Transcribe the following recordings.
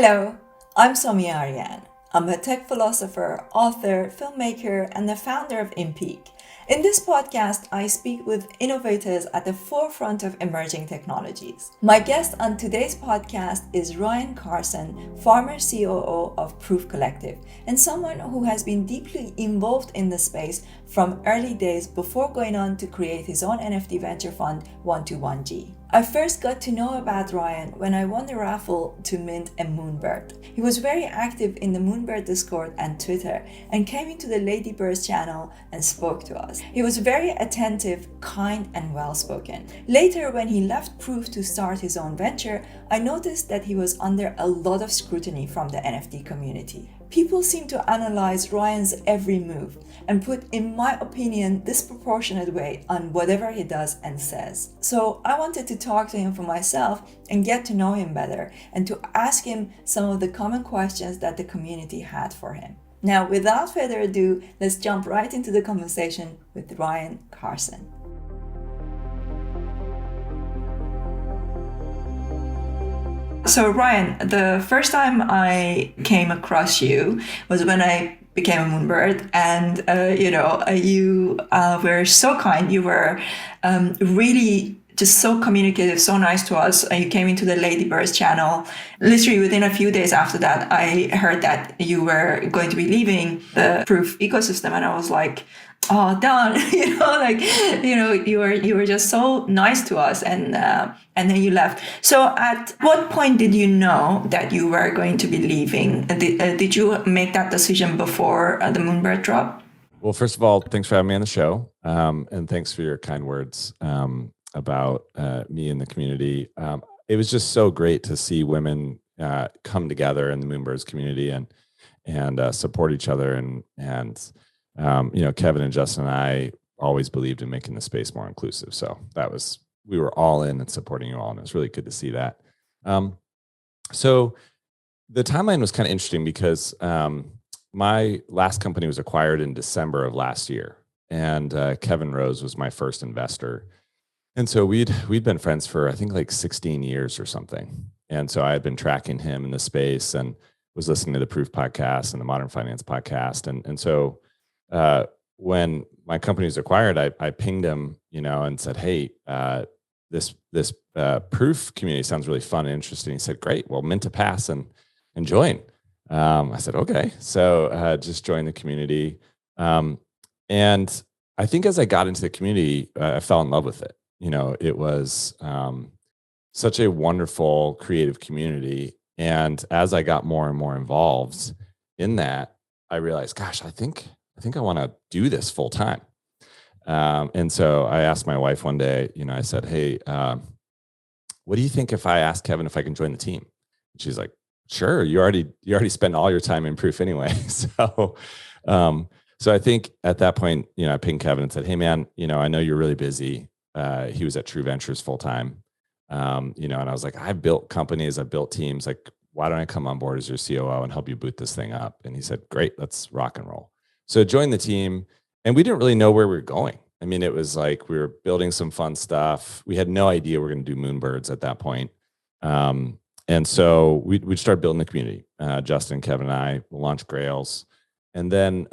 Hello, I'm Somi Arian. I'm a tech philosopher, author, filmmaker, and the founder of Impeak. In this podcast, I speak with innovators at the forefront of emerging technologies. My guest on today's podcast is Ryan Carson, former COO of PROOF Collective, and someone who has been deeply involved in the space from early days before going on to create his own NFT Venture Fund 121G. I first got to know about Ryan when I won the raffle to mint a Moonbird. He was very active in the Moonbird Discord and Twitter and came into the Ladybirds channel and spoke to us. He was very attentive, kind, and well-spoken. Later, when he left Proof to start his own venture, I noticed that he was under a lot of scrutiny from the NFT community. People seem to analyze Ryan's every move and put, in my opinion, disproportionate weight on whatever he does and says. So I wanted to talk to him for myself and get to know him better and to ask him some of the common questions that the community had for him. Now, without further ado, let's jump right into the conversation with Ryan Carson. So Ryan, the first time I came across you was when I became a Moonbird, and you were so kind. You were really just so communicative, so nice to us. You came into the Ladybirds channel. Literally within a few days after that, I heard that you were going to be leaving the Proof ecosystem, and I was like, oh, darn, you were just so nice to us, and then you left. So at what point did you know that you were going to be leaving? Did you make that decision before the Moonbird drop? Well, first of all, thanks for having me on the show, and thanks for your kind words about me and the community. It was just so great to see women come together in the Moonbirds community and support each other. And Kevin and Justin and I always believed in making the space more inclusive. So we were all in and supporting you all, and it was really good to see that. So the timeline was kind of interesting because my last company was acquired in December of last year, and Kevin Rose was my first investor. And so we'd been friends for, I think, like 16 years or something. And so I had been tracking him in the space and was listening to the Proof podcast and the Modern Finance podcast. And so when my company was acquired, I pinged him, and said, hey, this Proof community sounds really fun and interesting. He said, great, well, mint a pass and join. I said, okay. So just join the community. And I think as I got into the community, I fell in love with it. It was such a wonderful creative community. And as I got more and more involved in that, I realized, gosh, I think I want to do this full time. And so I asked my wife one day, I said, hey, what do you think if I ask Kevin if I can join the team? And she's like, sure, you already spend all your time in Proof anyway. So I think at that point, I pinged Kevin and said, hey man, I know you're really busy. He was at True Ventures full time. And I was like, I've built companies, I've built teams. Like, why don't I come on board as your COO and help you boot this thing up? And he said, great, let's rock and roll. So joined the team, and we didn't really know where we were going. I mean, it was like we were building some fun stuff. We had no idea we were going to do Moonbirds at that point. And so we started building the community. Justin, Kevin, and I launched Grails. And then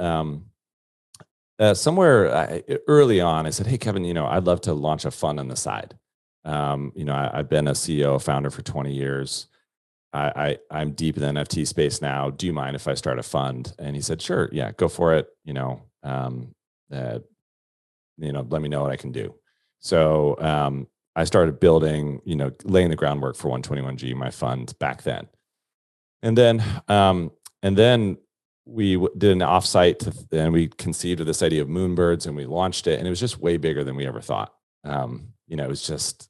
somewhere early on, I said, hey, Kevin, I'd love to launch a fund on the side. I've been a CEO, founder for 20 years. I'm deep in the NFT space now. Do you mind if I start a fund? And he said, sure, yeah, go for it. Let me know what I can do. So I started building, laying the groundwork for 121G, my fund back then. And then we did an offsite and we conceived of this idea of Moonbirds, and we launched it, and it was just way bigger than we ever thought. It was just,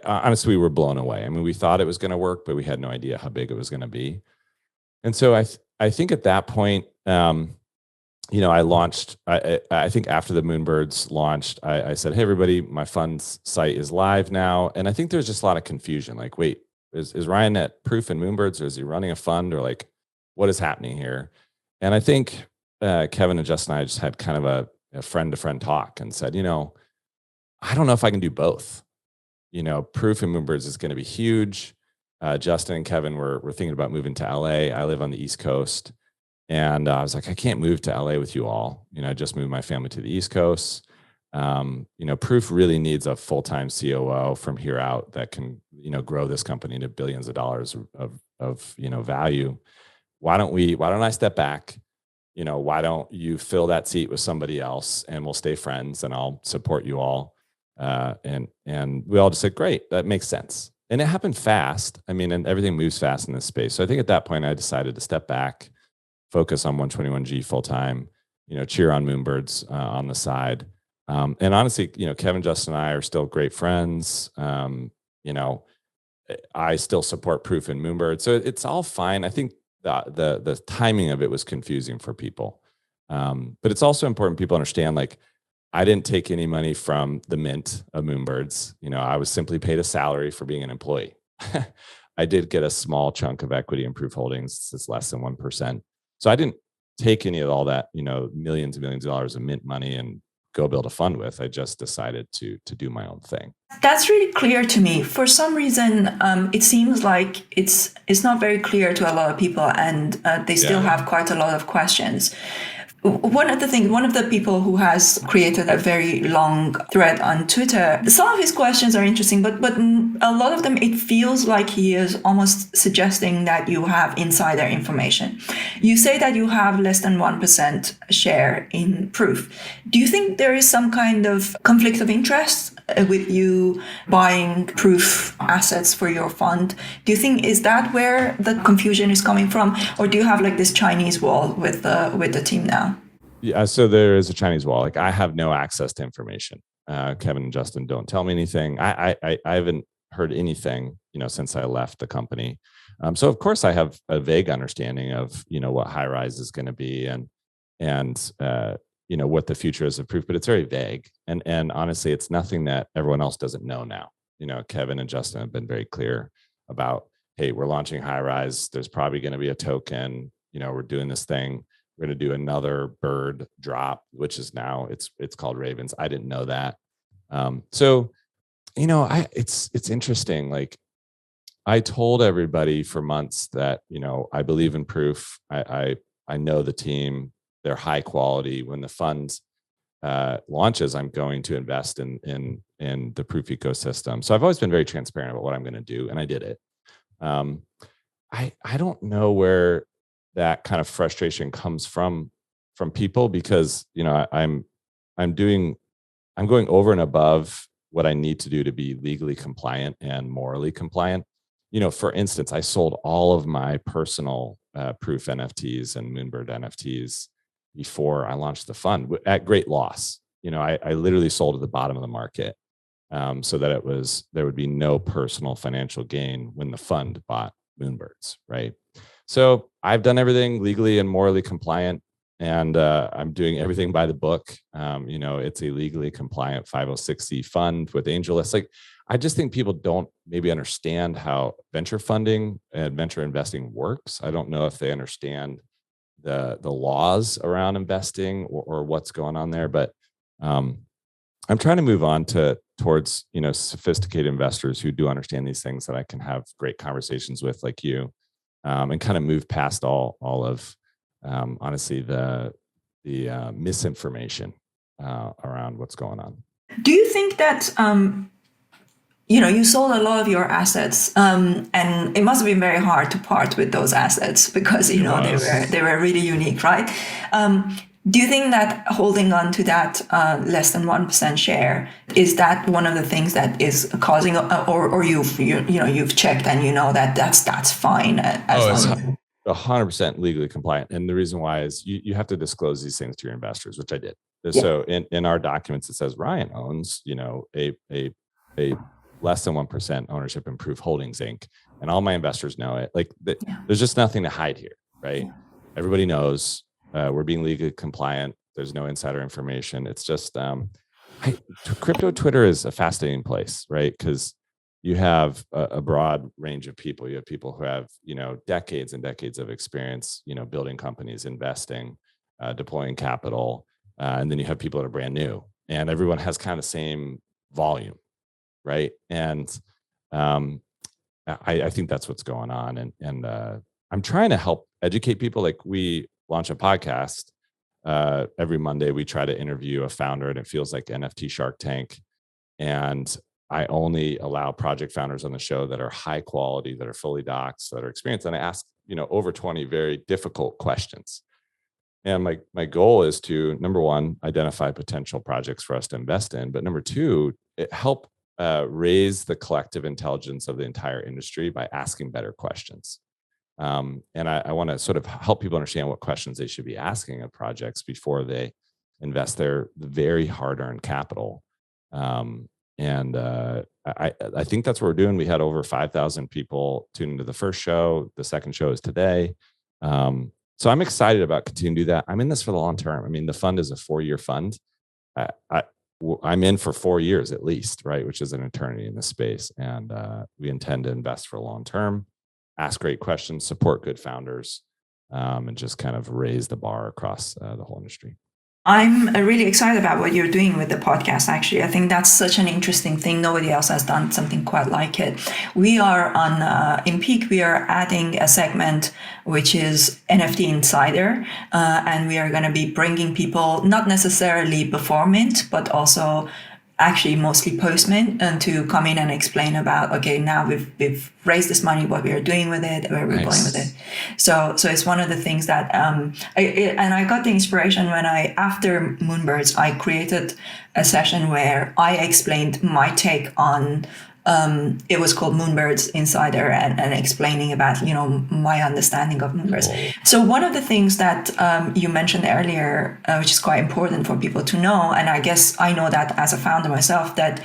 honestly, we were blown away. I mean, we thought it was going to work, but we had no idea how big it was going to be. And so I think at that point, I launched, I think after the Moonbirds launched, I said, hey, everybody, my fund's site is live now. And I think there's just a lot of confusion. Like, wait, is Ryan at Proof and Moonbirds, or is he running a fund, or like, what is happening here? And I think Kevin and Justin and I just had kind of a friend-to-friend talk and said, I don't know if I can do both. Proof and Moonbirds is going to be huge. Justin and Kevin were thinking about moving to LA. I live on the East Coast. And I was like, I can't move to LA with you all. I just moved my family to the East Coast. Proof really needs a full-time COO from here out that can, grow this company to billions of dollars of value. Why don't I step back? Why don't you fill that seat with somebody else and we'll stay friends and I'll support you all. And we all just said, great, that makes sense. And it happened fast. And everything moves fast in this space. So I think at that point I decided to step back, focus on 121G full time, cheer on Moonbirds on the side. And honestly, Kevin, Justin, and I are still great friends. I still support Proof and Moonbird. So it's all fine. I think the timing of it was confusing for people. But it's also important people understand, like, I didn't take any money from the mint of Moonbirds. I was simply paid a salary for being an employee. I did get a small chunk of equity in Proof Holdings. It's less than 1%. So I didn't take any of all that, millions and millions of dollars of mint money and go build a fund with. I just decided to do my own thing. That's really clear to me. For some reason, it seems like it's not very clear to a lot of people, and they still have quite a lot of questions. One of the people who has created a very long thread on Twitter, some of his questions are interesting, but a lot of them, it feels like he is almost suggesting that you have insider information. You say that you have less than 1% share in Proof. Do you think there is some kind of conflict of interest with you buying Proof assets for your fund? Do you think, is that where the confusion is coming from? Or do you have like this Chinese wall with the team now? Yeah, so there is a Chinese wall. Like, I have no access to information. Kevin and Justin don't tell me anything. I haven't heard anything, since I left the company. So of course I have a vague understanding of, what High-Rise is going to be and what the future is of Proof, but it's very vague. And honestly, it's nothing that everyone else doesn't know now. Kevin and Justin have been very clear about, hey, we're launching High-Rise. There's probably going to be a token. We're doing this thing. We're going to do another bird drop, which is now it's called Ravens. I didn't know that. It's interesting. Like, I told everybody for months that, I believe in Proof. I know the team, they're high quality. When the fund launches, I'm going to invest in the Proof ecosystem. So I've always been very transparent about what I'm going to do, and I did it. I don't know where that kind of frustration comes from people, because I'm going over and above what I need to do to be legally compliant and morally compliant. For instance, I sold all of my personal Proof NFTs and Moonbird NFTs before I launched the fund at great loss. I literally sold at the bottom of the market, so that there would be no personal financial gain when the fund bought Moonbirds, right? So I've done everything legally and morally compliant, and I'm doing everything by the book. It's a legally compliant 506c fund with AngelList. Like, I just think people don't maybe understand how venture funding and venture investing works. I don't know if they understand the laws around investing or what's going on there, but I'm trying to move on towards sophisticated investors who do understand these things, that I can have great conversations with, like you. And kind of move past all of, honestly, the misinformation around what's going on. Do you think that you sold a lot of your assets, and it must have been very hard to part with those assets, because they were really unique, right? Do you think that holding on to that less than 1% share, is that one of the things that is causing, or you've checked and that's fine? It's 100% legally compliant, and the reason why is you have to disclose these things to your investors, which I did. Yeah. So in our documents it says Ryan owns a less than 1% ownership in Proof Holdings Inc., and all my investors know it. Like, there's just nothing to hide here, right? Yeah. Everybody knows. We're being legally compliant. There's no insider information. It's just crypto Twitter is a fascinating place, right? Because you have a broad range of people. You have people who have decades and decades of experience, building companies, investing, deploying capital, and then you have people that are brand new, and everyone has kind of the same volume, right? And I think that's what's going on. And I'm trying to help educate people. Like, we launch a podcast every Monday. We try to interview a founder, and it feels like NFT Shark Tank. And I only allow project founders on the show that are high quality, that are fully doxed, that are experienced. And I ask, over 20 very difficult questions. And my goal is to, number one, identify potential projects for us to invest in. But number two, help raise the collective intelligence of the entire industry by asking better questions. And I want to sort of help people understand what questions they should be asking of projects before they invest their very hard-earned capital. And I think that's what we're doing. We had over 5,000 people tune into the first show. The second show is today. So I'm excited about continuing to do that. I'm in this for the long term. I mean, the fund is a 4-year fund. I'm in for 4 years at least, right? Which is an eternity in this space. And we intend to invest for long term, ask great questions, support good founders, and just kind of raise the bar across the whole industry. I'm really excited about what you're doing with the podcast, actually. I think that's such an interesting thing. Nobody else has done something quite like it. We are in Peak, we are adding a segment which is NFT Insider. And we are going to be bringing people, not necessarily before mint, but also actually mostly post-mint, and to come in and explain about, okay, now we've raised this money, what we are doing with it, where we're going with it. So it's one of the things that I got the inspiration when after Moonbirds, I created a session where I explained my take on it was called Moonbirds Insider, and explaining about, my understanding of Moonbirds. So one of the things that you mentioned earlier, which is quite important for people to know, and I guess I know that as a founder myself, that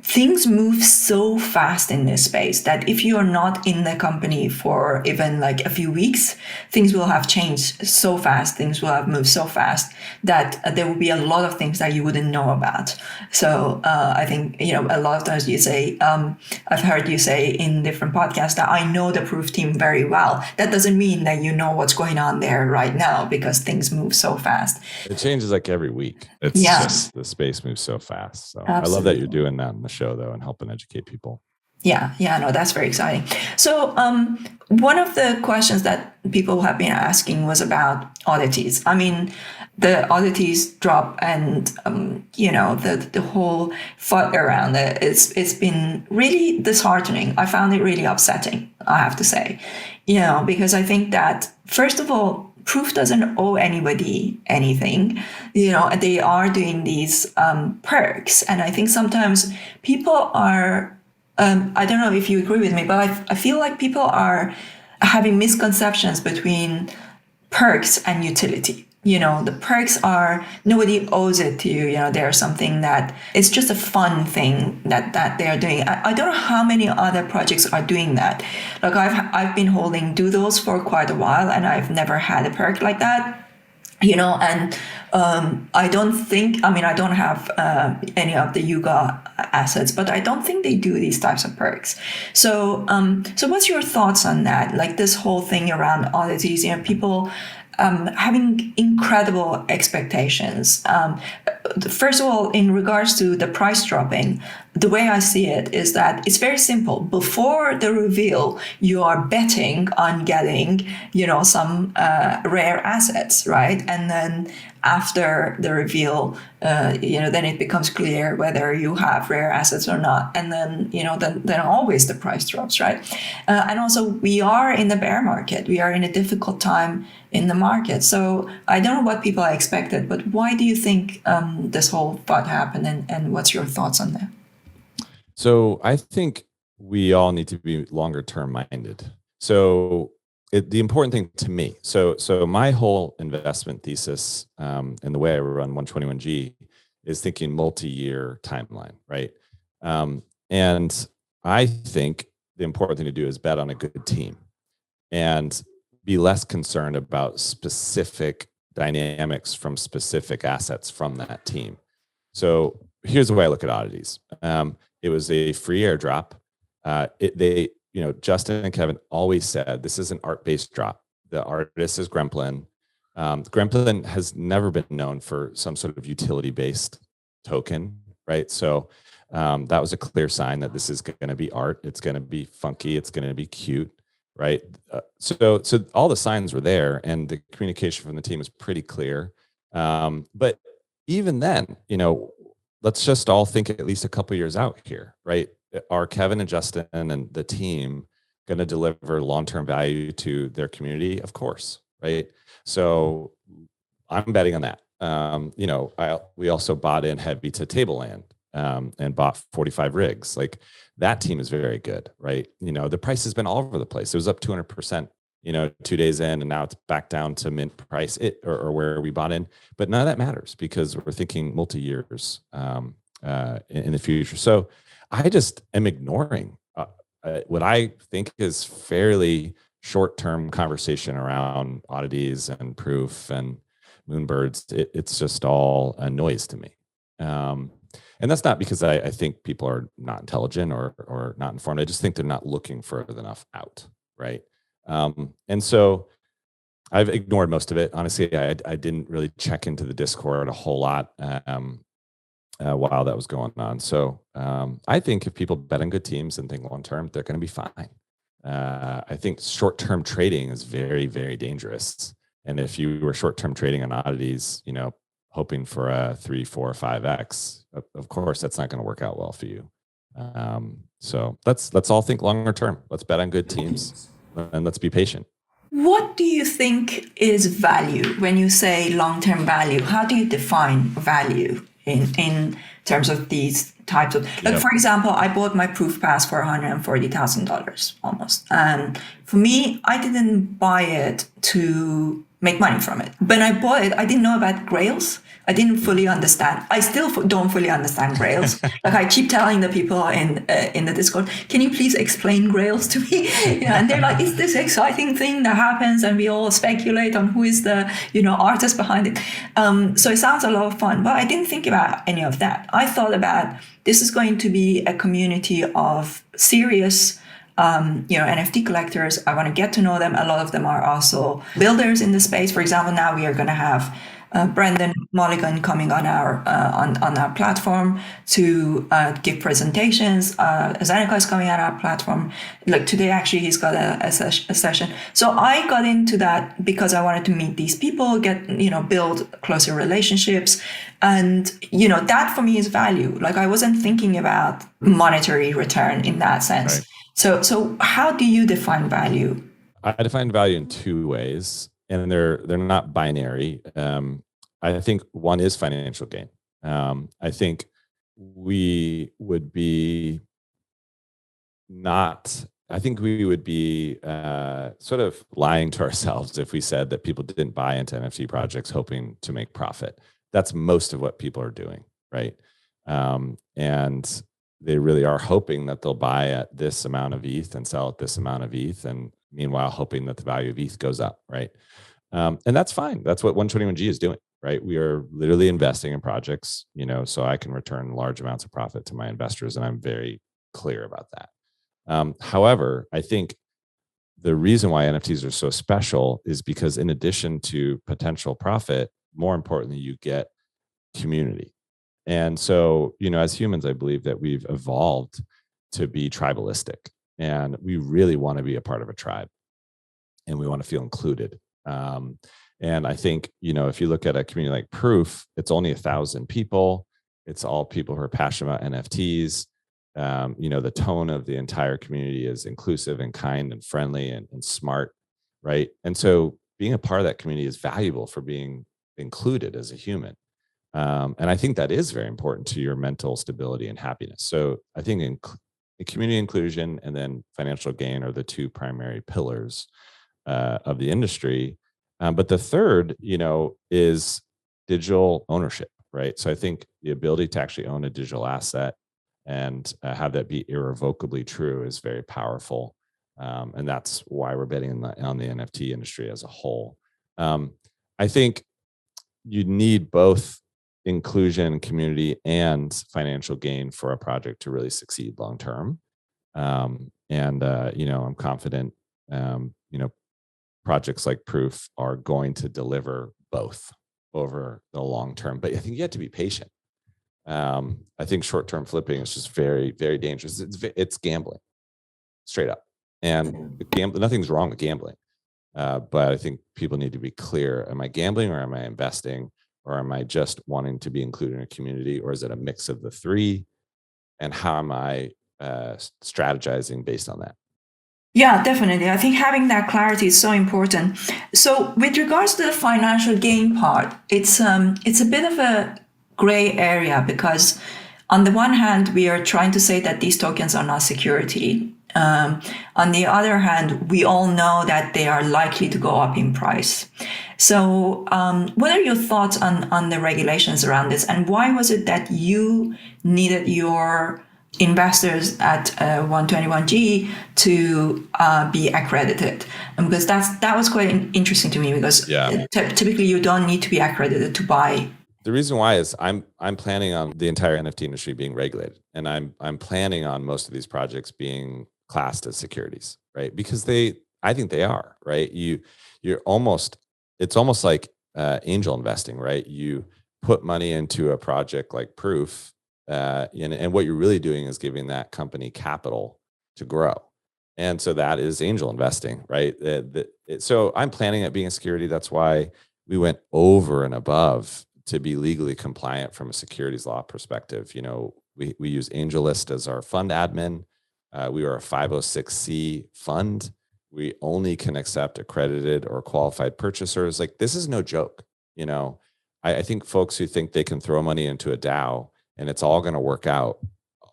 things move so fast in this space that if you are not in the company for even like a few weeks, things will have changed so fast, things will have moved so fast that there will be a lot of things that you wouldn't know about. So I think, a lot of times you say, I've heard you say in different podcasts that I know the Proof team very well. That doesn't mean that you know what's going on there right now, because things move so fast. It changes like every week. It's just, the space moves so fast. So absolutely. I love that you're doing that in the show, though, and helping educate people. Yeah, no, that's very exciting. So one of the questions that people have been asking was about Oddities. I mean, the Oddities drop, and the whole thought around it, it's been really disheartening. I found it really upsetting, I have to say, because I think that, first of all, Proof doesn't owe anybody anything. They are doing these perks, and I think sometimes people are. I don't know if you agree with me, but I feel like people are having misconceptions between perks and utility. The perks are, nobody owes it to you. They're something that it's just a fun thing that they're doing. I don't know how many other projects are doing that. Like I've been holding doodles for quite a while, and I've never had a perk like that. And I don't think, I don't have any of the Yuga assets, but I don't think they do these types of perks. So what's your thoughts on that? Like this whole thing around Oddities, people having incredible expectations. First of all, in regards to the price dropping, the way I see it is that it's very simple. Before the reveal, you are betting on getting, some rare assets, right? And then after the reveal, then it becomes clear whether you have rare assets or not. And then, then always the price drops, right? And also, we are in the bear market. We are in a difficult time in the market. So I don't know what people expected, but why do you think this whole thought happened, and what's your thoughts on that? So I think we all need to be longer term minded. So the important thing to me, so my whole investment thesis and the way I run 121G is thinking multi-year timeline, right? And I think the important thing to do is bet on a good team and be less concerned about specific dynamics from specific assets from that team. So here's the way I look at Oddities. It was a free airdrop. Justin and Kevin always said this is an art-based drop. The artist is Gremplin. Gremplin has never been known for some sort of utility-based token, right? So That was a clear sign that this is going to be art. It's going to be funky. It's going to be cute, right? So all the signs were there, and the communication from the team is pretty clear. But even then, let's just all think at least a couple years out here, right? Are Kevin and Justin and the team going to deliver long-term value to their community? Of course, right? So I'm betting on that. We also bought in heavy to Tableland and bought 45 rigs. Like, that team is very good, right? The price has been all over the place. It was up 200%, 2 days in, and now it's back down to mint price or where we bought in. But none of that matters because we're thinking multi-years in the future. So I just am ignoring what I think is fairly short-term conversation around oddities and proof and moonbirds. It's just all a noise to me. And that's not because I think people are not intelligent or not informed. I just think they're not looking further enough out, right? And so I've ignored most of it. Honestly, I didn't really check into the Discord a whole lot while that was going on. So I think if people bet on good teams and think long-term, they're going to be fine. I think short-term trading is very, very dangerous. And if you were short-term trading on oddities, hoping for a 3, 4, 5x, of course, that's not going to work out well for you. So let's all think longer term. Let's bet on good teams and let's be patient. What do you think is value when you say long-term value? How do you define value in terms of these types of, for example, I bought my proof pass for $140,000 almost. And for me, I didn't buy it to make money from it. When I bought it, I didn't know about Grails. I didn't fully understand. I still don't fully understand Grails. Like, I keep telling the people in the Discord, can you please explain Grails to me? And they're like, it's this exciting thing that happens, and we all speculate on who is the artist behind it. So it sounds a lot of fun, but I didn't think about any of that. I thought about, this is going to be a community of serious NFT collectors. I want to get to know them. A lot of them are also builders in the space. For example, now we are going to have Brendan Mulligan coming on our platform to give presentations. Zeneca is coming on our platform. Like today, actually, he's got a session. So I got into that because I wanted to meet these people, build closer relationships. And, that for me is value. Like, I wasn't thinking about monetary return in that sense. Right. So how do you define value? I define value in two ways, and they're not binary. I think one is financial gain. I think we would be sort of lying to ourselves if we said that people didn't buy into NFT projects hoping to make profit. That's most of what people are doing, right? And they really are hoping that they'll buy at this amount of ETH and sell at this amount of ETH, and meanwhile hoping that the value of ETH goes up, right? And that's fine. That's what 121G is doing, right? We are literally investing in projects, so I can return large amounts of profit to my investors, and I'm very clear about that. However, I think the reason why NFTs are so special is because, in addition to potential profit, more importantly, you get community. And so, as humans, I believe that we've evolved to be tribalistic, and we really want to be a part of a tribe, and we want to feel included. And I think, if you look at a community like Proof, it's only 1,000 people. It's all people who are passionate about NFTs. The tone of the entire community is inclusive and kind and friendly and smart, right? And so being a part of that community is valuable for being included as a human. And I think that is very important to your mental stability and happiness. So I think community inclusion and then financial gain are the two primary pillars of the industry. But the third, is digital ownership, right? So I think the ability to actually own a digital asset and have that be irrevocably true is very powerful. And that's why we're betting on the NFT industry as a whole. I think you need both inclusion, community, and financial gain for a project to really succeed long term. I'm confident, projects like Proof are going to deliver both over the long term. But I think you have to be patient. I think short-term flipping is just very, very dangerous. It's gambling, straight up. And nothing's wrong with gambling. But I think people need to be clear. Am I gambling or am I investing? Or am I just wanting to be included in a community? Or is it a mix of the three? And how am I strategizing based on that? Yeah, definitely. I think having that clarity is so important. So, with regards to the financial gain part, it's a bit of a gray area because, on the one hand, we are trying to say that these tokens are not security. On the other hand, we all know that they are likely to go up in price. So, what are your thoughts on the regulations around this, and why was it that you needed your investors at 121G to be accredited? And because that was quite interesting to me, because typically you don't need to be accredited to buy. The reason why is I'm planning on the entire NFT industry being regulated, and I'm planning on most of these projects being classed as securities, right? Because I think they are, right? It's almost like angel investing, right? You put money into a project like Proof, and what you're really doing is giving that company capital to grow. And so that is angel investing, right? So I'm planning it being a security. That's why we went over and above to be legally compliant from a securities law perspective. We use AngelList as our fund admin. We are a 506c fund. We only can accept accredited or qualified purchasers. Like, this is no joke. I think folks who think they can throw money into a DAO and it's all going to work out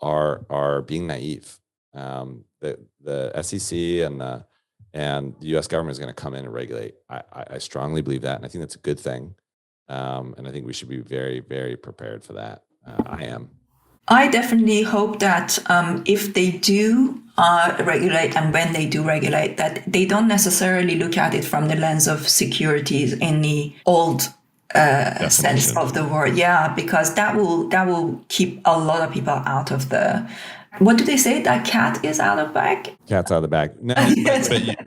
are being naive. The SEC and the U.S. government is going to come in and regulate. I strongly believe that, and I think that's a good thing. And I think we should be very, very prepared for that. I am. I definitely hope that if they do regulate, and when they do regulate, that they don't necessarily look at it from the lens of securities in the old sense of the word. Yeah, because that will keep a lot of people out of the. What do they say? That cat is out of the bag. Cat's out of the bag. No,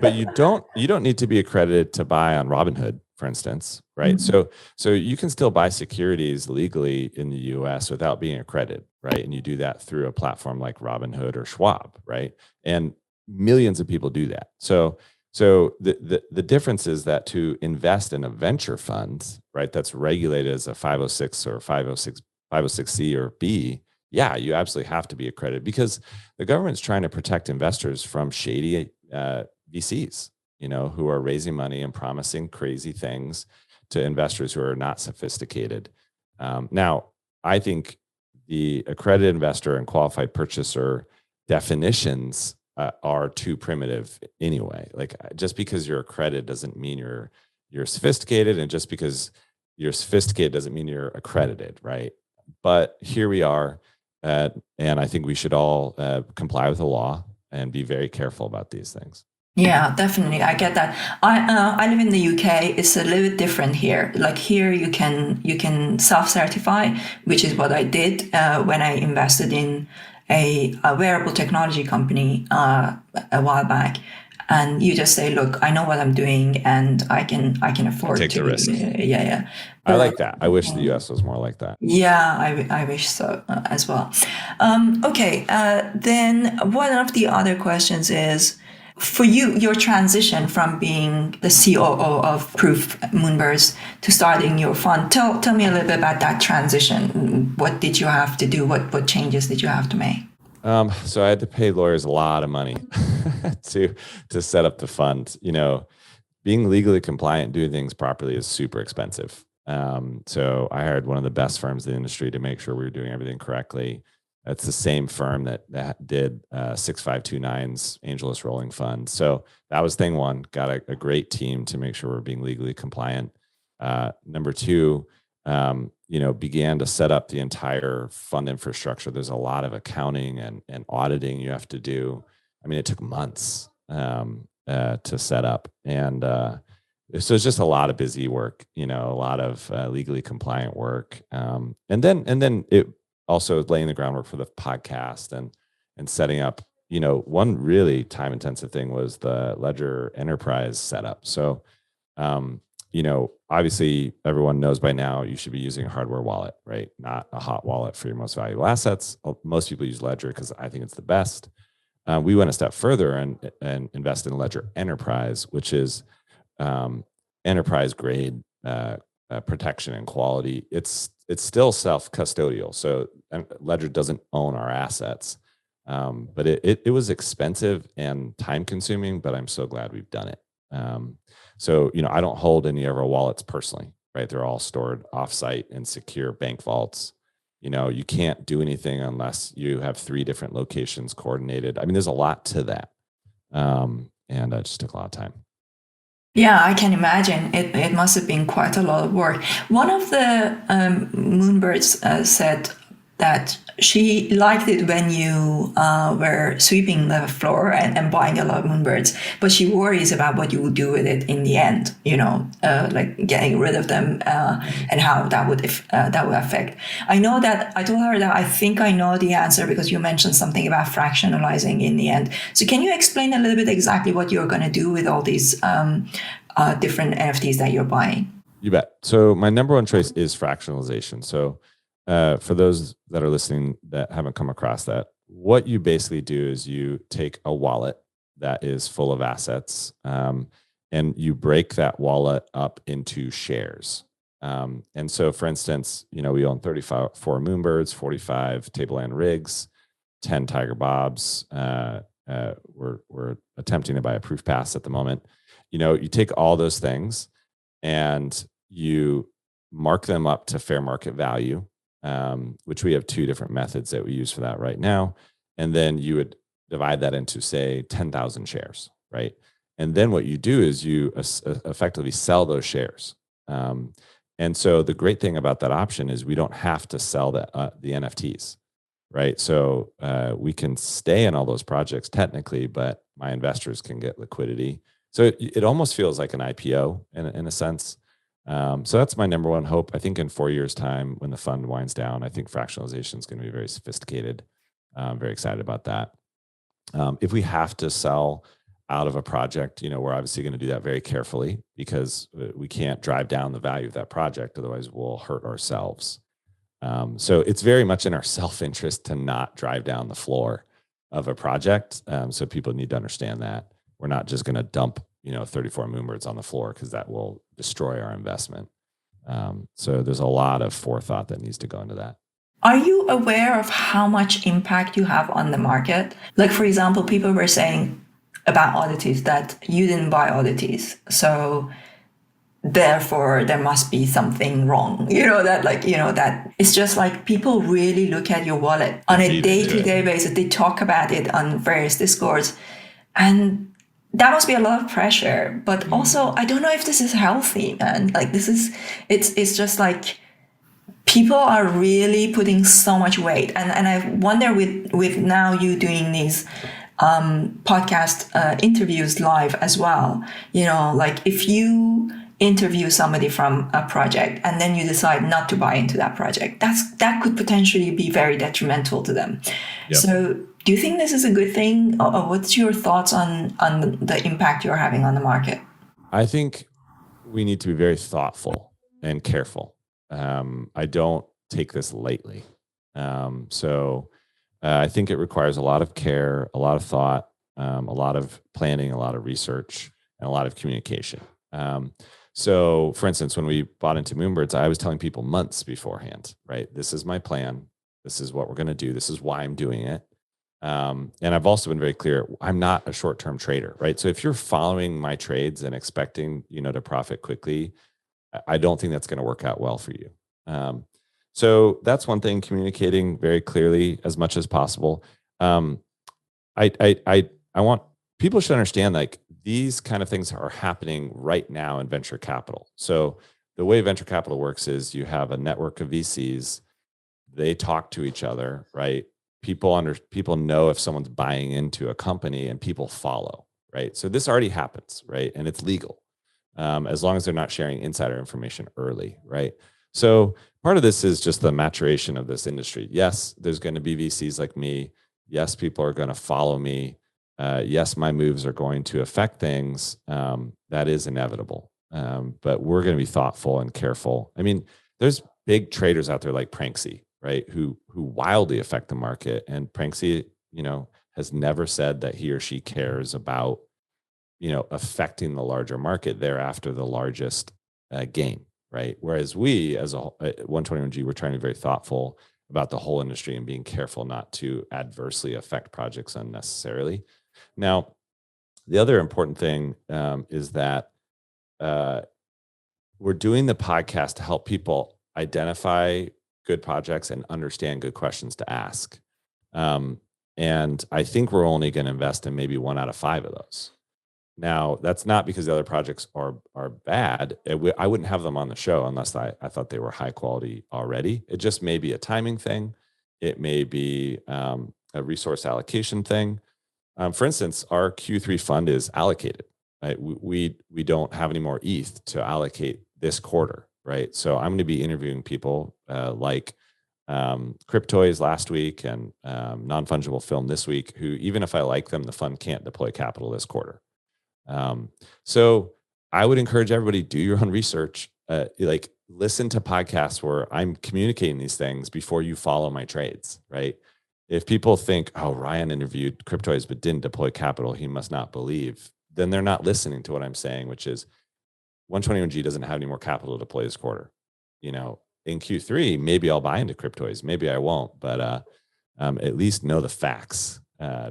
but you don't need to be accredited to buy on Robinhood, for instance, right? Mm-hmm. So you can still buy securities legally in the U.S. without being accredited, right? And you do that through a platform like Robinhood or Schwab, right? And millions of people do that. So the difference is that to invest in a venture fund, right, that's regulated as a 506 or 506C or B, yeah, you absolutely have to be accredited, because the government's trying to protect investors from shady VCs, who are raising money and promising crazy things to investors who are not sophisticated. Now, I think the accredited investor and qualified purchaser definitions are too primitive anyway. Like, just because you're accredited doesn't mean you're sophisticated, and just because you're sophisticated doesn't mean you're accredited, right? But here we are. And I think we should all comply with the law and be very careful about these things. Yeah, definitely. I get that. I live in the UK. It's a little bit different here. Like, here you can self-certify, which is what I did when I invested in a wearable technology company a while back. And you just say, look, I know what I'm doing, and I can afford to take the risk. Yeah. I like that. I wish the US was more like that. Yeah, I wish so as well. Okay. Then one of the other questions is, for you, your transition from being the COO of Proof Moonbirds to starting your fund. Tell me a little bit about that transition. What did you have to do? What changes did you have to make? So I had to pay lawyers a lot of money to set up the fund. Being legally compliant, doing things properly is super expensive. So I hired one of the best firms in the industry to make sure we were doing everything correctly. That's the same firm that did 6529's AngelList Rolling Fund. So that was thing one. Got a great team to make sure we're being legally compliant. Number two, began to set up the entire fund infrastructure. There's a lot of accounting and auditing you have to do. I mean, it took months to set up. And so it's just a lot of busy work, a lot of legally compliant work. And then it also laying the groundwork for the podcast and setting up, one really time intensive thing was the Ledger Enterprise setup. So, obviously everyone knows by now you should be using a hardware wallet, right? Not a hot wallet for your most valuable assets. Most people use Ledger because I think it's the best. We went a step further and invest in Ledger Enterprise, which is enterprise grade protection and quality. It's still self-custodial. So Ledger doesn't own our assets. But it was expensive and time consuming, but I'm so glad we've done it. So, I don't hold any of our wallets personally, right? They're all stored offsite in secure bank vaults. You can't do anything unless you have 3 different locations coordinated. I mean, there's a lot to that. And it just took a lot of time. Yeah, I can imagine. It must have been quite a lot of work. One of the Moonbirds said that she liked it when you were sweeping the floor and buying a lot of Moonbirds, but she worries about what you would do with it in the end, like getting rid of them and how that would affect. I know that I told her that I think I know the answer because you mentioned something about fractionalizing in the end. So can you explain a little bit exactly what you're going to do with all these different NFTs that you're buying? You bet. So my number one choice is fractionalization. So for those that are listening that haven't come across that, what you basically do is you take a wallet that is full of assets and you break that wallet up into shares. And so, for instance, we own 34 Moonbirds, 45 Tableland rigs, 10 Tiger Bobs. We're attempting to buy a Proof Pass at the moment. You take all those things and you mark them up to fair market value, which we have 2 different methods that we use for that right now. And then you would divide that into, say, 10,000 shares, right? And then what you do is you effectively sell those shares. And so the great thing about that option is we don't have to sell the NFTs, right? So we can stay in all those projects technically, but my investors can get liquidity. So it almost feels like an IPO in a sense. So that's my number one hope. I think in 4 years' time, when the fund winds down, I think fractionalization is going to be very sophisticated. I'm very excited about that. If we have to sell out of a project, we're obviously going to do that very carefully because we can't drive down the value of that project. Otherwise, we'll hurt ourselves. So it's very much in our self-interest to not drive down the floor of a project. So people need to understand that we're not just going to dump 34 Moonbirds on the floor because that will destroy our investment. So there's a lot of forethought that needs to go into that. Are you aware of how much impact you have on the market? Like, for example, people were saying about Oddities that you didn't buy Oddities. So therefore there must be something wrong. That it's just like people really look at your wallet on a day-to-day basis. They talk about it on various Discords. And that must be a lot of pressure, but also I don't know if this is healthy, man. Like it's just like people are really putting so much weight, and I wonder with now you doing these podcast interviews live as well. Like if you interview somebody from a project and then you decide not to buy into that project, that could potentially be very detrimental to them. Yep. So do you think this is a good thing? Or what's your thoughts on the impact you're having on the market? I think we need to be very thoughtful and careful. I don't take this lightly. So I think it requires a lot of care, a lot of thought, a lot of planning, a lot of research, and a lot of communication. So for instance, when we bought into Moonbirds, I was telling people months beforehand, right? This is my plan. This is what we're going to do. This is why I'm doing it. And I've also been very clear, I'm not a short-term trader, right? So if you're following my trades and expecting, to profit quickly, I don't think that's going to work out well for you. So that's one thing, communicating very clearly as much as possible. I want people should understand, like, these kind of things are happening right now in venture capital. So the way venture capital works is you have a network of VCs. They talk to each other, right? People know if someone's buying into a company and people follow, right? So this already happens, right? And it's legal as long as they're not sharing insider information early, right? So part of this is just the maturation of this industry. Yes, there's going to be VCs like me. Yes, people are going to follow me. Yes, my moves are going to affect things. That is inevitable. but we're going to be thoughtful and careful. I mean, there's big traders out there like Pranksy, right? Who wildly affect the market. And Pranksy, has never said that he or she cares about, affecting the larger market. They're after the largest gain, right? Whereas we, as a 121G, we're trying to be very thoughtful about the whole industry and being careful not to adversely affect projects unnecessarily. Now, the other important thing is that we're doing the podcast to help people identify good projects and understand good questions to ask. And I think we're only going to invest in maybe 1 out of 5 of those. Now, that's not because the other projects are bad. I wouldn't have them on the show unless I thought they were high quality already. It just may be a timing thing. It may be a resource allocation thing. For instance, our Q3 fund is allocated. Right? We don't have any more ETH to allocate this quarter, right? So I'm going to be interviewing people like Cryptoys last week and non-fungible film this week, who, even if I like them, the fund can't deploy capital this quarter. So I would encourage everybody, do your own research, like listen to podcasts where I'm communicating these things before you follow my trades, right? If people think, oh, Ryan interviewed Cryptoys but didn't deploy capital, he must not believe, then they're not listening to what I'm saying, which is 121G doesn't have any more capital to deploy this quarter. In Q3, maybe I'll buy into Cryptoys, maybe I won't, but at least know the facts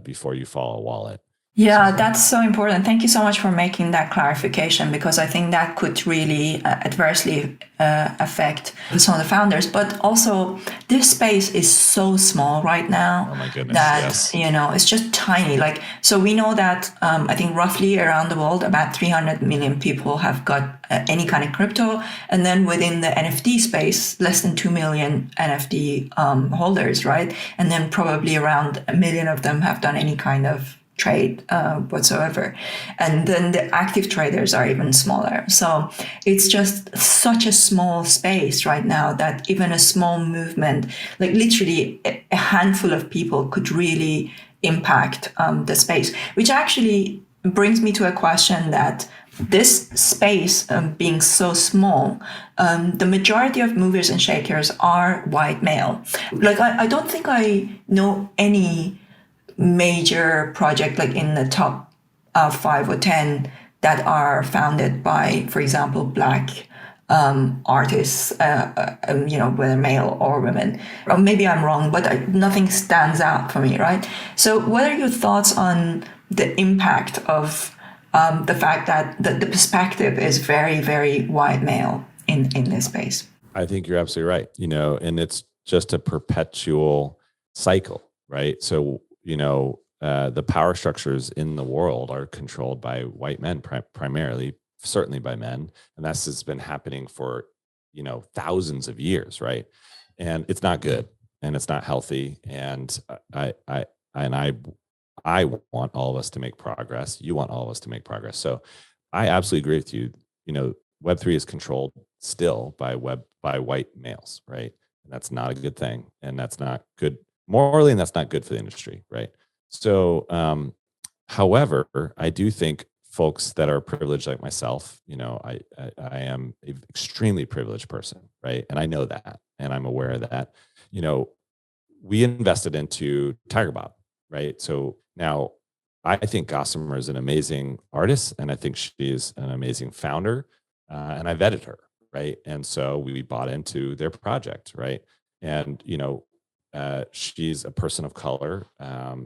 before you follow a wallet. Yeah, that's so important. Thank you so much for making that clarification, because I think that could really adversely affect some of the founders. But also, this space is so small right now. Oh my goodness, that yes. It's just tiny. So we know that I think roughly around the world, about 300 million people have got any kind of crypto, and then within the NFT space, less than 2 million NFT holders, right? And then probably around 1 million of them have done any kind of trade whatsoever, and then the active traders are even smaller. So it's just such a small space right now that even a small movement, like literally a handful of people, could really impact the space, which actually brings me to a question that this space being so small, the majority of movers and shakers are white male. I don't think I know any major project like in the top 5 or 10 that are founded by, for example, Black artists, whether male or women. Or maybe I'm wrong, but nothing stands out for me, right? So what are your thoughts on the impact of the fact that the perspective is very, very white male in this space? I think you're absolutely right, and it's just a perpetual cycle, right? So the power structures in the world are controlled by white men primarily, certainly by men, and this has been happening for thousands of years, right? And it's not good, and it's not healthy, and I want all of us to make progress. You want all of us to make progress. So I absolutely agree with you. Web3 is controlled still by white males, right? And that's not a good thing, and that's not good morally, and that's not good for the industry, right? So, however, I do think folks that are privileged like myself, I am an extremely privileged person, right? And I know that, and I'm aware of that. We invested into Tiger Bob, right? So now I think Gossamer is an amazing artist, and I think she is an amazing founder, and I vetted her, right? And so we bought into their project, right? And, she's a person of color.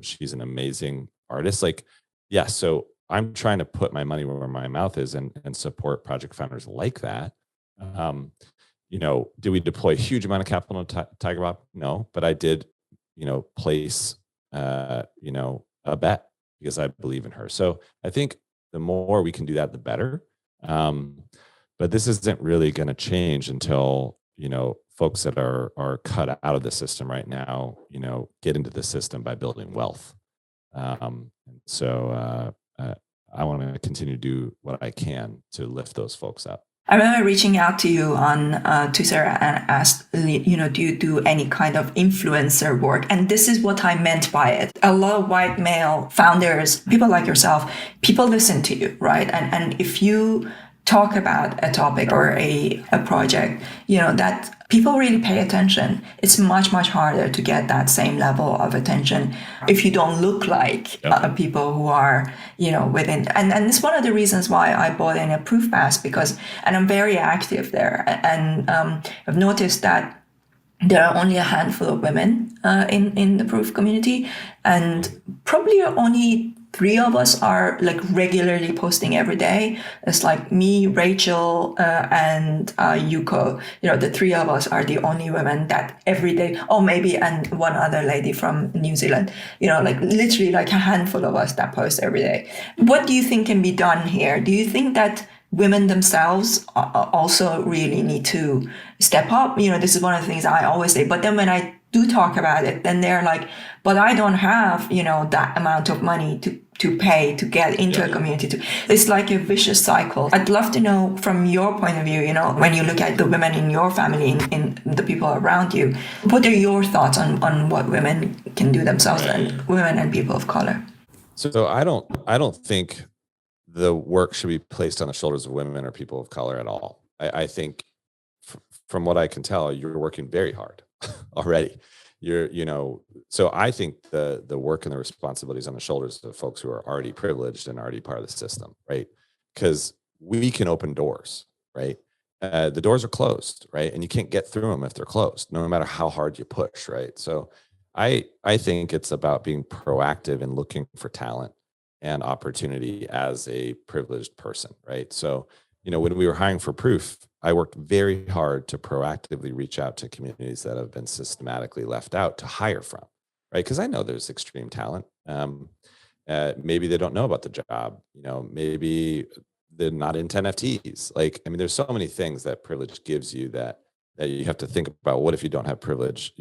She's an amazing artist. So I'm trying to put my money where my mouth is and support project founders like that. Did we deploy a huge amount of capital into Tiger Bob? No, but I did, place, a bet because I believe in her. So I think the more we can do that, the better. But this isn't really going to change until, folks that are cut out of the system right now, get into the system by building wealth. So I want to continue to do what I can to lift those folks up. I remember reaching out to you on Twitter and asked, do you do any kind of influencer work? And this is what I meant by it. A lot of white male founders, people like yourself, people listen to you, right? And if you talk about a topic or a project, that people really pay attention, it's much, much harder to get that same level of attention if you don't look like people who are, within. And it's one of the reasons why I bought in a Proof Pass, and I'm very active there. And I've noticed that there are only a handful of women in the Proof community, and probably only 3 of us are like regularly posting every day. It's like me, Rachel, and Yuko. The 3 of us are the only women that every day. Oh, maybe, and one other lady from New Zealand. Like literally like a handful of us that post every day. What do you think can be done here? Do you think that women themselves also really need to step up? This is one of the things I always say. But then when I do talk about it, then they're like, but I don't have, that amount of money to pay to get into a community. It's like a vicious cycle. I'd love to know from your point of view, when you look at the women in your family, in the people around you, what are your thoughts on what women can do themselves, and women and people of color? So I don't think the work should be placed on the shoulders of women or people of color at all. I think from what I can tell, you're working very hard already. So I think the work and the responsibilities on the shoulders of folks who are already privileged and already part of the system, right? Because we can open doors, right? The doors are closed, right? And you can't get through them if they're closed, no matter how hard you push, right? So I think it's about being proactive and looking for talent and opportunity as a privileged person, right? So, when we were hiring for Proof, I worked very hard to proactively reach out to communities that have been systematically left out to hire from, right? Because I know there's extreme talent. Maybe they don't know about the job. Maybe they're not into NFTs. There's so many things that privilege gives you that you have to think about. What if you don't have privilege?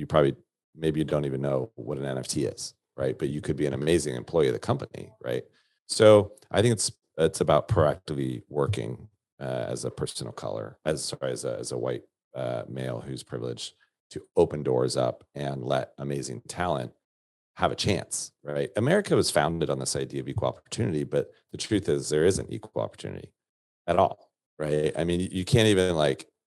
Maybe you don't even know what an NFT is, right? But you could be an amazing employee of the company, right? So I think it's about proactively working as a person of color, as a white male who's privileged, to open doors up and let amazing talent have a chance, right? America was founded on this idea of equal opportunity, but the truth is there isn't equal opportunity at all, right? You can't even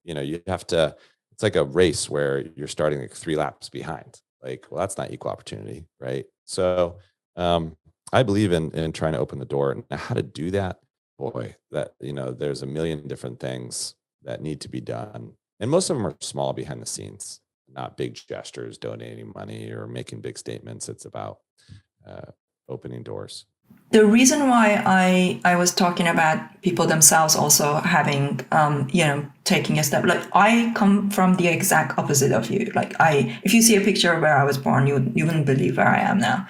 you have to. It's like a race where you're starting like 3 laps behind. Well, that's not equal opportunity, right? So I believe in trying to open the door. Now, how to do that? Boy, there's a million different things that need to be done. And most of them are small behind the scenes, not big gestures, donating money or making big statements. It's about opening doors. The reason why I was talking about people themselves also having, taking a step, like I come from the exact opposite of you. If you see a picture of where I was born, you wouldn't believe where I am now.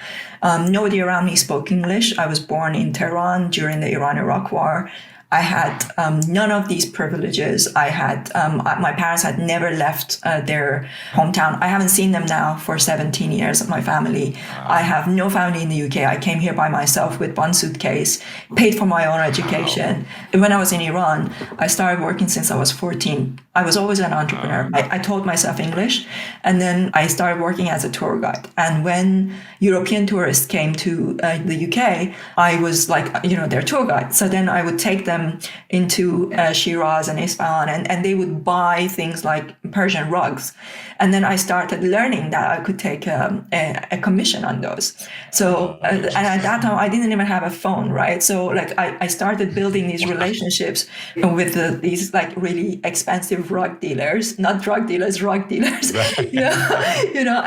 Nobody around me spoke English. I was born in Tehran during the Iran-Iraq War. I had none of these privileges. My parents had never left their hometown. I haven't seen them now for 17 years, my family. I have no family in the UK. I came here by myself with 1 suitcase, paid for my own education. When I was in Iran, I started working since I was 14. I was always an entrepreneur. I taught myself English, and then I started working as a tour guide. And when European tourists came to the UK, I was their tour guide. So then I would take them into Shiraz and Isfahan, and they would buy things like Persian rugs. And then I started learning that I could take a commission on those. So, and at that time, I didn't even have a phone, right? So I started building these relationships with these really expensive rug dealers, not drug dealers, rug dealers. Right.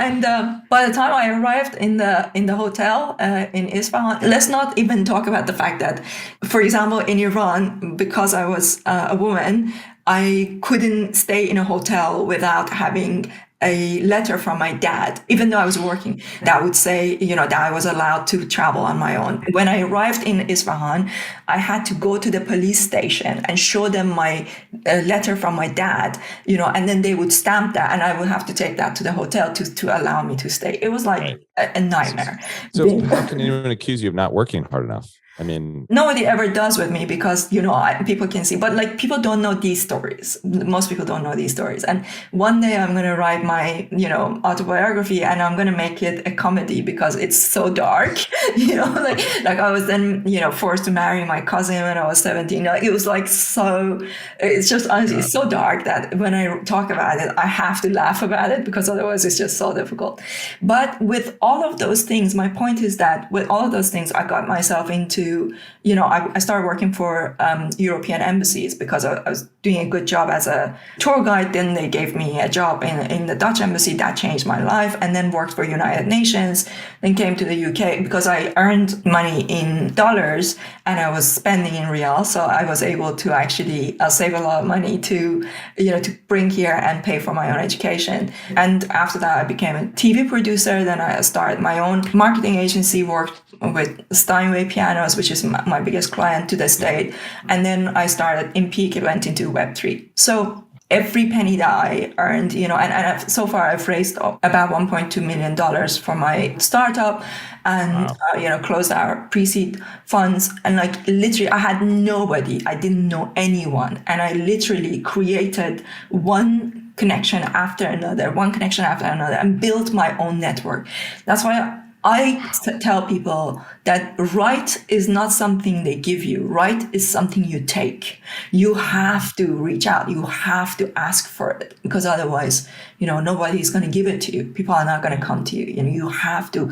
And by the time I arrived in the hotel in Isfahan, let's not even talk about the fact that, for example, in Iran, because I was a woman, I couldn't stay in a hotel without having a letter from my dad, even though I was working, that would say, that I was allowed to travel on my own. When I arrived in Isfahan, I had to go to the police station and show them my letter from my dad, and then they would stamp that, and I would have to take that to the hotel to allow me to stay. It was a nightmare. So how can anyone accuse you of not working hard enough? I mean, nobody ever does with me because, people can see, but like people don't know these stories. Most people don't know these stories. And one day I'm going to write my, autobiography, and I'm going to make it a comedy because it's so dark, like I was then, forced to marry my cousin when I was 17. Like it was like, it's just honestly, it's so dark that when I talk about it, I have to laugh about it because otherwise it's just so difficult. But with all of those things, my point is that with all of those things, I got myself into, I started working for European embassies because I was doing a good job as a tour guide. Then they gave me a job in the Dutch embassy. That changed my life. And then worked for United Nations. Then came to the UK because I earned money in dollars and I was spending in real. So I was able to actually save a lot of money to bring here and pay for my own education. And after that, I became a TV producer. Then I started my own marketing agency, worked with Steinway Pianos, which is my biggest client to this date. And then I started in Peak, it went into Web3. So every penny that I earned, and so far I've raised about $1.2 million for my startup and, wow. Closed our pre-seed funds. And like literally I had nobody, I didn't know anyone. And I literally created one connection after another, and built my own network. That's why I tell people that right is not something they give you. Right is something you take. You have to reach out. You have to ask for it because otherwise, nobody's going to give it to you. People are not going to come to you. You have to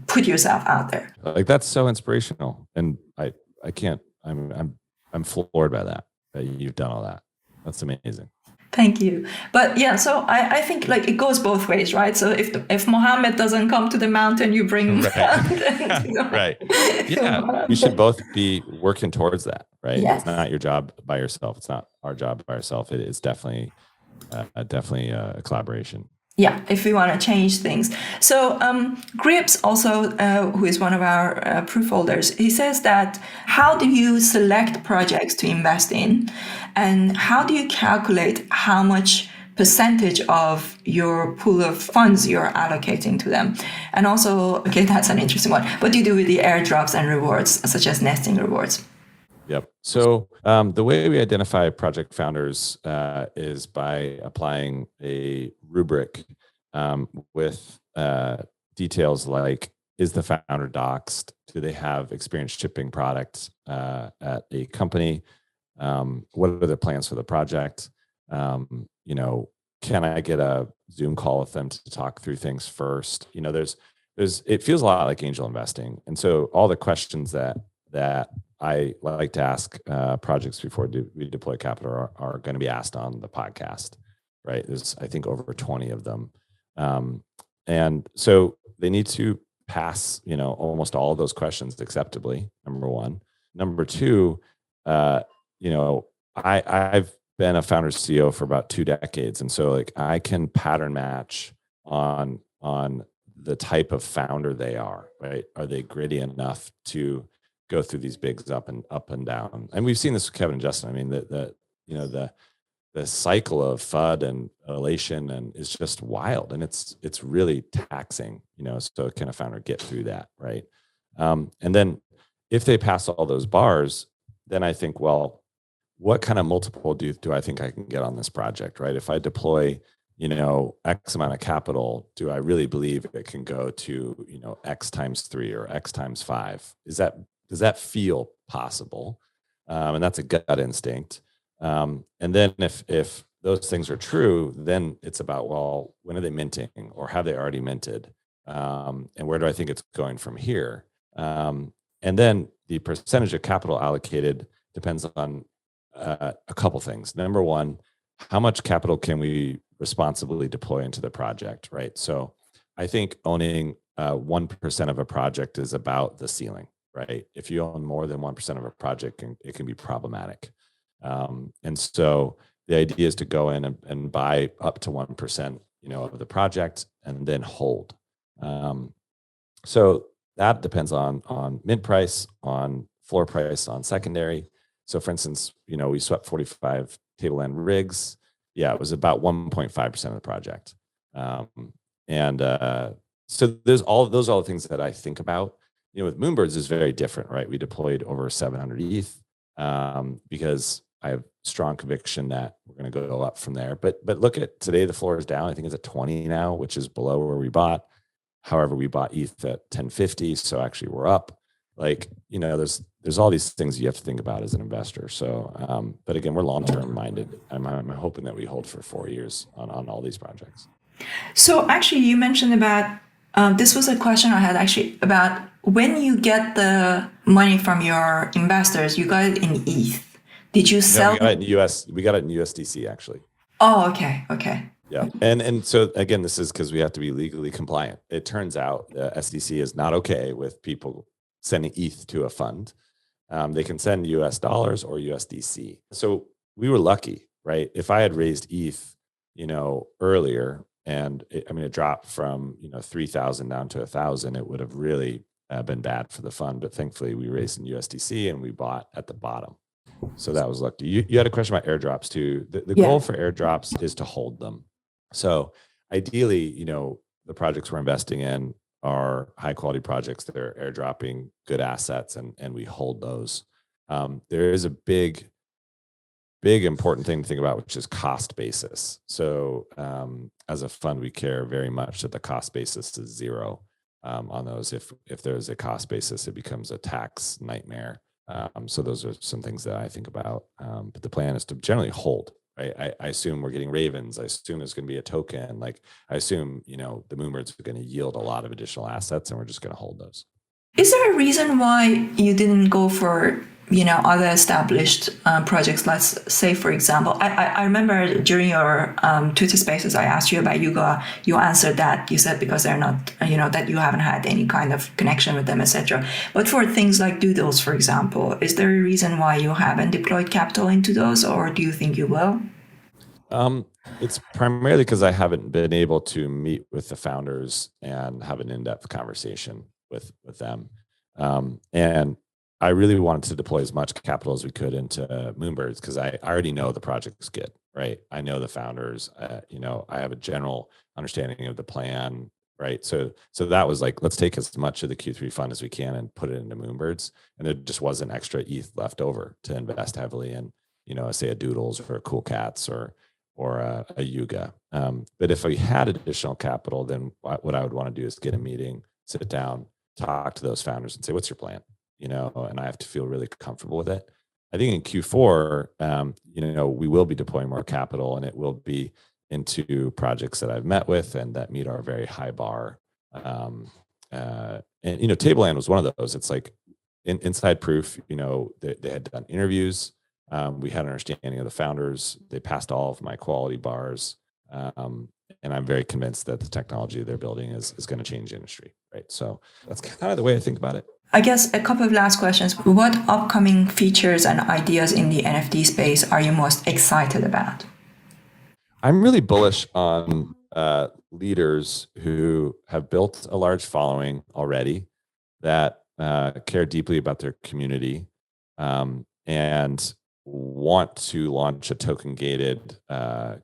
put yourself out there. Like that's so inspirational, and I can't. I'm floored by that you've done all that. That's amazing. Thank you. But yeah, so I think like it goes both ways, right? So if Mohammed doesn't come to the mountain, you bring right. Right. Yeah, we should both be working towards that, right? Yes. It's not your job by yourself. It's not our job by ourselves. It is definitely a collaboration. Yeah, if we want to change things. So Grips also, who is one of our proof holders, he says that how do you select projects to invest in, and how do you calculate how much percentage of your pool of funds you're allocating to them? And also, okay, that's an interesting one. What do you do with the airdrops and rewards, such as nesting rewards? Yep. So the way we identify project founders is by applying a rubric with details like, is the founder doxed? Do they have experience shipping products at a company? What are the plans for the project? Can I get a Zoom call with them to talk through things first? It feels a lot like angel investing. And so all the questions that I like to ask projects before we deploy capital are going to be asked on the podcast, right? There's, I think, over 20 of them. And so they need to pass, almost all of those questions acceptably, number one. Number two, I've been a founder CEO for about 2 decades. And so like I can pattern match on the type of founder they are, right? Are they gritty enough to go through these bigs up and down? And we've seen this with Kevin and Justin. I mean, the cycle of FUD and elation and is just wild, and it's really taxing, so can a founder get through that, right? And then if they pass all those bars, then I think, well, what kind of multiple do I think I can get on this project, right? If I deploy, X amount of capital, do I really believe it can go to, X times 3 or X times 5? Does that feel possible? And that's a gut instinct. And then if those things are true, then it's about, well, when are they minting, or have they already minted? And where do I think it's going from here? And then the percentage of capital allocated depends on a couple things. Number one, how much capital can we responsibly deploy into the project, right? So I think owning 1% of a project is about the ceiling, right? If you own more than 1% of a project, it can be problematic. And so the idea is to go in and buy up to 1%, of the project and then hold. So that depends on mint price, on floor price, on secondary. So for instance, we swept 45 table end rigs. Yeah, it was about 1.5% of the project. So there's all those are all the things that I think about. with Moonbirds is very different, right? We deployed over 700 ETH because I have strong conviction that we're going to go up from there. But look at today, the floor is down. I think it's at 20 now, which is below where we bought. However, we bought ETH at 1050, so actually we're up. Like, there's all these things you have to think about as an investor. So, but again, we're long-term minded. I'm hoping that we hold for 4 years on all these projects. So actually, you mentioned about this was a question I had actually about when you get the money from your investors, you got it in ETH. Did you sell? No, we got it in US. We got it in USDC actually. Oh, okay. Yeah, and so again, this is because we have to be legally compliant. It turns out SDC is not okay with people sending ETH to a fund. They can send US dollars or USDC. So we were lucky, right? If I had raised ETH, earlier, and it dropped from 3,000 down to 1,000, it would have really been bad for the fund. But thankfully, we raised in USDC and we bought at the bottom. So that was lucky. You had a question about airdrops too. The goal for airdrops is to hold them. So ideally, the projects we're investing in are high quality projects that are airdropping good assets, and we hold those. There is a big important thing to think about, which is cost basis. So as a fund, we care very much that the cost basis is zero on those. If there's a cost basis, it becomes a tax nightmare. So those are some things that I think about. But the plan is to generally hold. Right? I assume we're getting Ravens. I assume there's going to be a token. Like I assume, the Moonbirds are going to yield a lot of additional assets, and we're just going to hold those. Is there a reason why you didn't go for other established projects? Let's say, for example, I remember during your Twitter Spaces, I asked you about Yuga. You answered that. You said because they're not, that you haven't had any kind of connection with them, etc. But for things like Doodles, for example, is there a reason why you haven't deployed capital into those, or do you think you will? It's primarily because I haven't been able to meet with the founders and have an in-depth conversation with them. And I really wanted to deploy as much capital as we could into Moonbirds because I already know the project's good, right? I know the founders, I have a general understanding of the plan, right? So that was like, let's take as much of the Q3 fund as we can and put it into Moonbirds. And there just wasn't extra ETH left over to invest heavily in, say a Doodles or a Cool Cats or a Yuga. But if we had additional capital, then what I would want to do is get a meeting, sit down, talk to those founders and say, what's your plan? And I have to feel really comfortable with it. I think in Q4, we will be deploying more capital, and it will be into projects that I've met with and that meet our very high bar. And Tableland was one of those. It's like inside Proof, they had done interviews. We had an understanding of the founders. They passed all of my quality bars. And I'm very convinced that the technology they're building is going to change the industry, right? So that's kind of the way I think about it. I guess a couple of last questions. What upcoming features and ideas in the NFT space are you most excited about? I'm really bullish on leaders who have built a large following already that care deeply about their community and want to launch a token-gated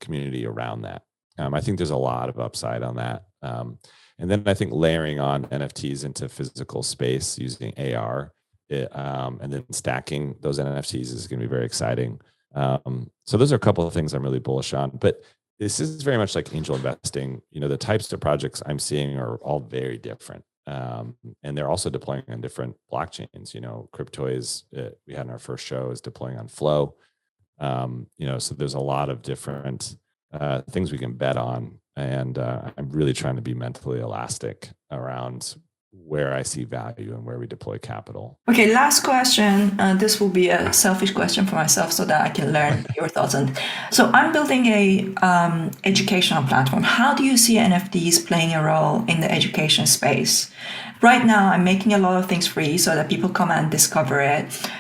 community around that. I think there's a lot of upside on that. And then I think layering on NFTs into physical space using AR and then stacking those NFTs is going to be very exciting. So those are a couple of things I'm really bullish on. But this is very much like angel investing. The types of projects I'm seeing are all very different. And they're also deploying on different blockchains. Cryptoys, we had in our first show, is deploying on Flow. So there's a lot of different things we can bet on. And I'm really trying to be mentally elastic around where I see value and where we deploy capital. Okay, last question. This will be a selfish question for myself so that I can learn your thoughts on it. So I'm building a educational platform. How do you see NFTs playing a role in the education space? Right now, I'm making a lot of things free so that people come and discover it.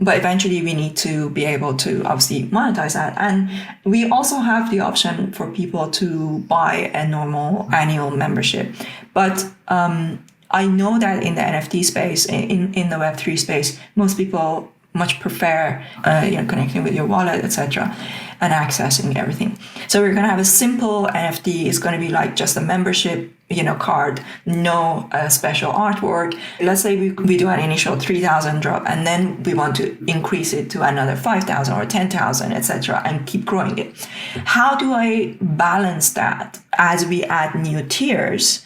But eventually we need to be able to obviously monetize that. And we also have the option for people to buy a normal annual membership. But I know that in the NFT space, in the Web3 space, most people much prefer connecting with your wallet, etc., and accessing everything. So we're going to have a simple NFT. It's going to be like just a membership card, no special artwork. Let's say we do an initial 3,000 drop, and then we want to increase it to another 5,000 or 10,000, etc., and keep growing it. How do I balance that as we add new tiers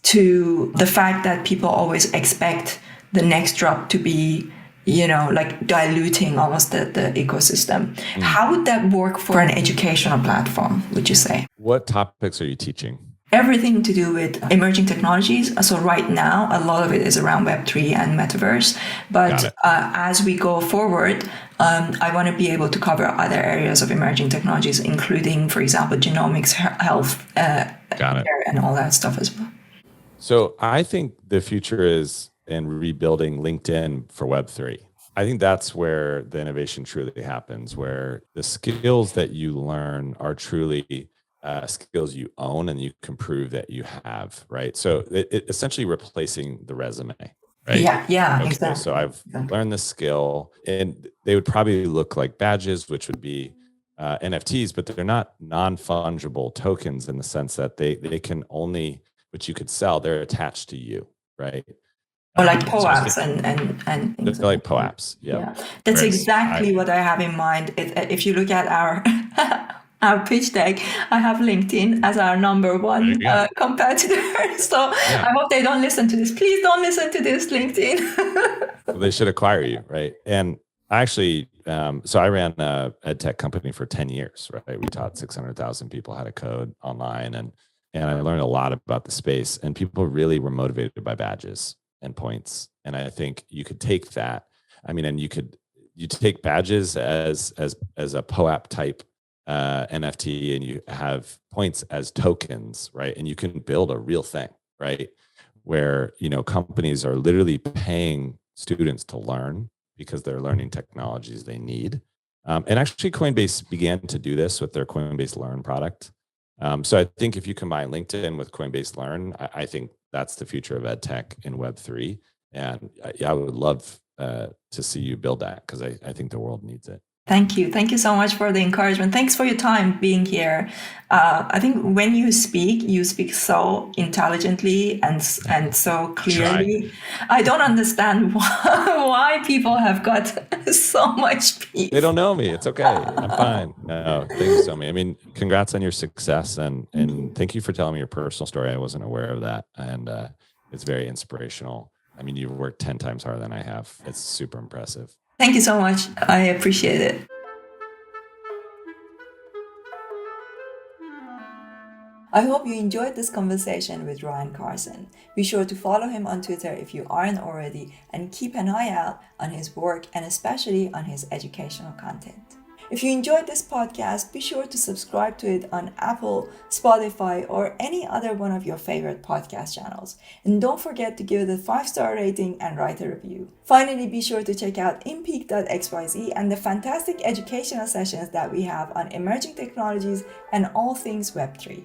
to the fact that people always expect the next drop to be like diluting almost the ecosystem? How would that work for an educational platform, would you say? What topics are you teaching? Everything to do with emerging technologies. So right now, a lot of it is around Web3 and Metaverse. But as we go forward, I want to be able to cover other areas of emerging technologies, including, for example, genomics, health, and all that stuff as well. So I think the future is in rebuilding LinkedIn for Web3. I think that's where the innovation truly happens, where the skills that you learn are truly skills you own and you can prove that you have, right? So it essentially replacing the resume, right? Yeah, okay, exactly. So I've learned the skill, and they would probably look like badges, which would be NFTs, but they're not non-fungible tokens in the sense that they can only, which you could sell, they're attached to you, right? Or like POAPs and things. They're like POAPs, yeah. That's exactly what I have in mind. If you look at our pitch deck, I have LinkedIn as our number one competitor. So I hope they don't listen to this. Please don't listen to this, LinkedIn. Well, they should acquire you, right? And actually, so I ran a ed tech company for 10 years, right? We taught 600,000 people how to code online, and I learned a lot about the space, and people really were motivated by badges and points. And I think you could take that. I mean, and you take badges as a POAP type NFT, and you have points as tokens, right? And you can build a real thing, right? Where, companies are literally paying students to learn because they're learning technologies they need. And actually Coinbase began to do this with their Coinbase Learn product. So I think if you combine LinkedIn with Coinbase Learn, I think that's the future of ed tech in Web3. And I would love to see you build that, because I think the world needs it. Thank you. Thank you so much for the encouragement. Thanks for your time being here. I think when you speak so intelligently and so clearly. I don't understand why people have got so much peace. They don't know me. It's okay. I'm fine. No, thank you, Somi. I mean, congrats on your success, and thank you for telling me your personal story. I wasn't aware of that, and it's very inspirational. I mean, you've worked 10 times harder than I have. It's super impressive. Thank you so much. I appreciate it. I hope you enjoyed this conversation with Ryan Carson. Be sure to follow him on Twitter if you aren't already, and keep an eye out on his work and especially on his educational content. If you enjoyed this podcast, be sure to subscribe to it on Apple, Spotify, or any other one of your favorite podcast channels. And don't forget to give it a 5-star rating and write a review. Finally, be sure to check out impeak.xyz and the fantastic educational sessions that we have on emerging technologies and all things Web3.